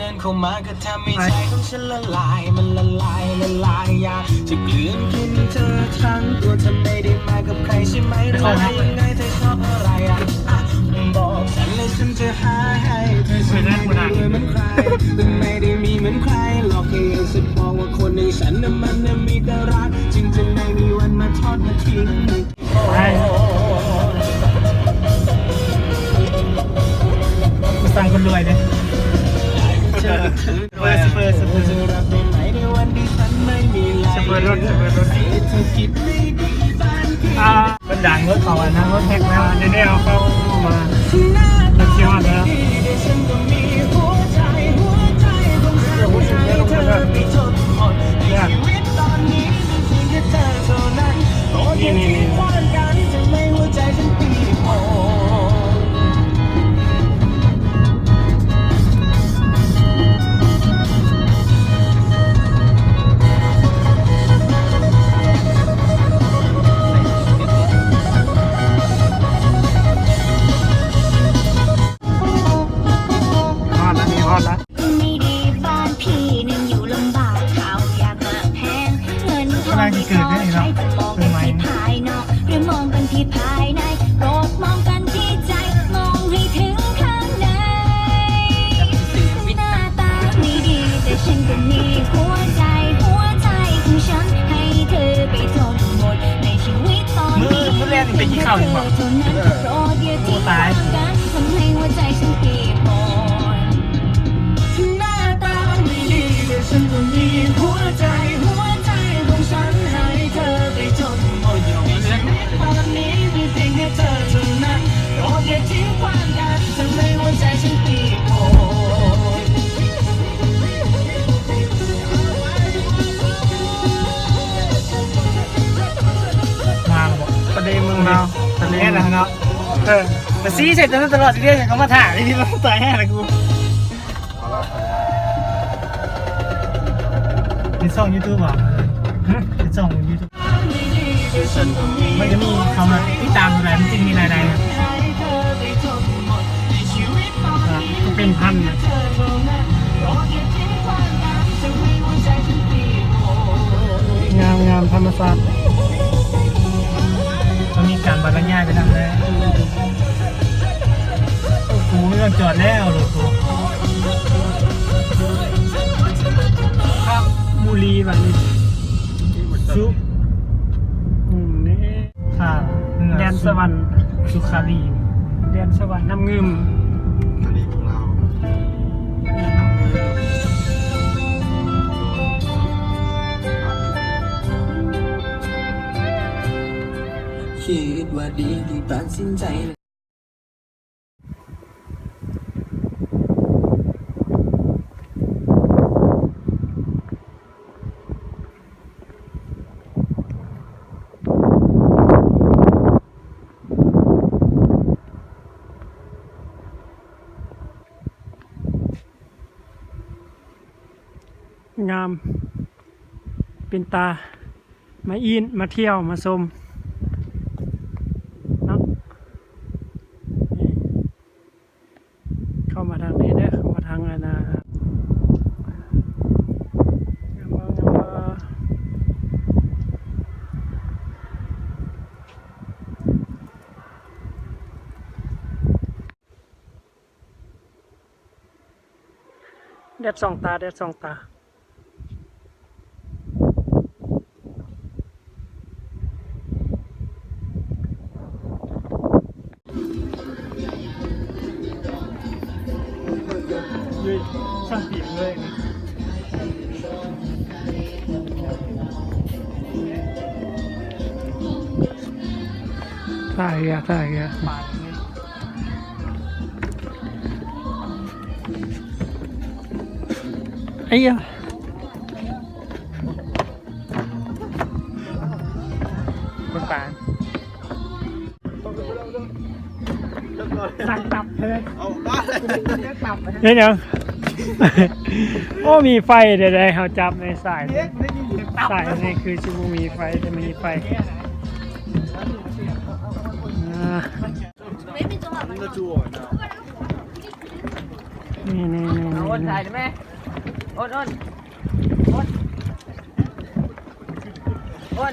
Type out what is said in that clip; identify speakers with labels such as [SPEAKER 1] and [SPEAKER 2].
[SPEAKER 1] ดินเข้ามาก็ทำให้ใจของฉันละลายมันละลายอยากจะกลืนกินเธอทั้งตัวเธอไม่ได้มากับใครใช่ไหมหรือว่ายังไงเธอชอบอะไรบอกฉันเลยฉันจะหาให้เธอฉันไม่ได้เหมือนใครไม่ได้มีเหมือนใครหรอกแค่ฉันบอกว่าคนหนึ่งฉันน่ะมันน่ะมีแต่รักจึงจะไม่มีวันมาทอดมาทิ้ง
[SPEAKER 2] กูสั่งคนรวยเลยสเปอร์จะ
[SPEAKER 1] รับได้ไหมในวันที่ฉันไม่มีไลน์
[SPEAKER 2] รถ
[SPEAKER 1] เธอคิดไม่ดีบ้านที่
[SPEAKER 2] เป็นด่างรถเขาอ่ะนะรถแท็กแล้วเดี๋ยวเอาเข้ามาเป็นเชียวแล้ว
[SPEAKER 1] ฉันก็มีหัวใจของฉันให้เธอไปจนหมดชีวิตตอนนี้มีเพียงแค่เธอเท่านั้นโอ้ยที่ความกันจะไม่หัวใจฉันปีโป้
[SPEAKER 2] ที่เกิดได้เนาะเป็นไหม
[SPEAKER 3] ภายนอกหรือมองกันที่ภายในโปรดมองกันที่ใจมองให้ถึงข้างในหน้าตาไม่ดีแต่ฉันก็มีหัวใจของฉันให้เธอไปจนหมดในชีวิตตอนนี้
[SPEAKER 2] เมื่อแรกนี่เป็นที่เข้าอยู่ป่ะ
[SPEAKER 3] โปรดอย่าทิ้งกันทำให้หัวใจฉันเปียกหมดหน้าตาไม่ดีแต่ฉันก็มีหัวใจของฉันให้เธอไปจนหมดในชีวิตตอนนี้มีเพียงแค่เธอเท่านั้นโปรดอย่าทิ้งความกันทำให้หัวใจฉันเปียกหมด
[SPEAKER 2] มาบอกประเดี๋ยวมึงเราทะเลนะเนาะแต่ซีเสร็จจนตลอดทีเดียวเขามาถ่ายที่มันต่อยแห่เลยกูเป็นช่องยูทูบอ่ะเป็นช่องยูทูบมันจะมีเขามาติดตามอะไรมันจริงมีรายได้เป็นพันงามธรรมศาสตร์มันมีการบรรยายไปทำแล้วกูไม่ต้องจอดแล้วหรอกกูครับมูลีแบบนี้ซุปนี่ค่ะแดนสวรรค์สุขารีแดนสวรรค์น้ำเงิม
[SPEAKER 4] ทะเลของเรา
[SPEAKER 1] คิดว่าดีที่ตัดสินใจ
[SPEAKER 2] งามเป็นตามาอินมาเที่ยวมาชมเนาะเข้ามาทางนี้นะเข้ามาทางอะไรนะแดดส่องตาช่างปีกเลยถ่ายไอ้ยะคนป่าสั่งตับเลยเนี่ยยังโอ้มีไฟเดี๋ยวเขาจับในสายนี่คือชิบูมีไฟจะมีไฟนี่
[SPEAKER 5] นถ่ายได้ไหมโอ